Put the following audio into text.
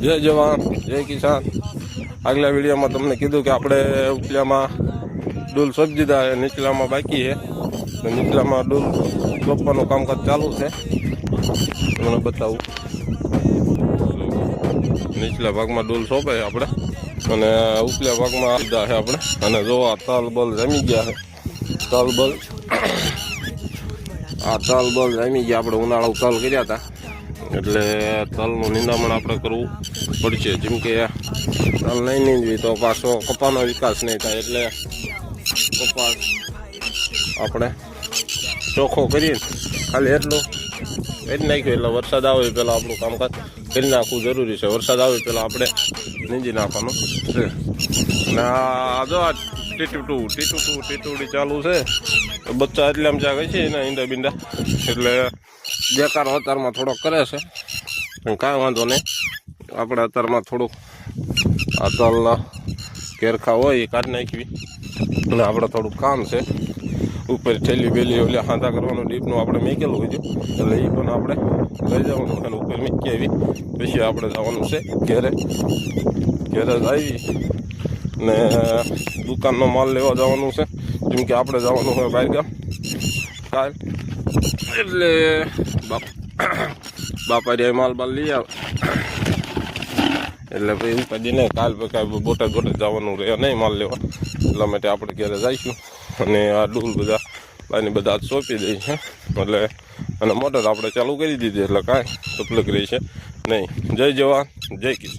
जय जवान जय किसान। अगला वीडियो में तुमने कीधु कि आपणे उपल्या में डूल सोंप दीधा है, नीचला में बाकी है। तो नीचला में डूल सोंपवानुं कामकाज चालू है। તમને બતાવું નીચલા ભાગમાં ડોલ સોંપાય આપણે અને ઉપલા ભાગમાં દીધા છે આપણે। અને જો આ તલ બલ જમી ગયા છે, તલ બલ આ તલ બલ જમી ગયા। આપણે ઉનાળો તલ કર્યા હતા એટલે તલનું નિંદામણ આપણે કરવું પડશે। જેમ કે તલ નહીં નીંદવી તો પાછો કપાનો વિકાસ નહીં થાય, એટલે કપાસ આપણે ચોખ્ખો કરીએ ખાલી એટલું કરી નાખ્યું એટલે વરસાદ આવે પહેલાં આપણું કામકાજ કરી નાખવું જરૂરી છે। વરસાદ આવે પહેલાં આપણે નીંદી નાખવાનું છે। અને આ જો આ ટીટુડી ચાલુ છે। બચ્ચા એટલે આમ ચા ગઈ છે એના ઈંડા બીંડા, એટલે બેકાર અતારમાં થોડોક કરે છે, કાંઈ વાંધો નહીં। આપણે અતારમાં થોડુંક આ તલના કેરખા હોય એ કાઢી નાખવી અને આપણે થોડુંક કામ છે। ઉપર થેલી બેલી એટલે હાંધા કરવાનું ડીપનું આપણે મેકેલું હોય એટલે એ પણ આપણે લઈ જવાનું અને ઉપર મૂકી આવી પછી આપણે જવાનું છે ઘેરે આવી ને દુકાનનો માલ લેવા જવાનું છે। જેમ કે આપણે જવાનું હોય બહાર ગામ કાલ, એટલે બાપા રે માલ બાલ લઈ આવે એટલે ભાઈ ઉપાડીને કાલ કાંઈ બોટાદ જવાનું રહે નહીં માલ લેવા, એટલા માટે આપણે ઘરે જઈશું। અને આ ડૂલ બધા બાને બધા સોંપી દઈ છે એટલે અને મોટર આપણે ચાલુ કરી દીધી એટલે કાંઈ તકલીફ રહી છે નહીં। જય જવાન જય કિસાન।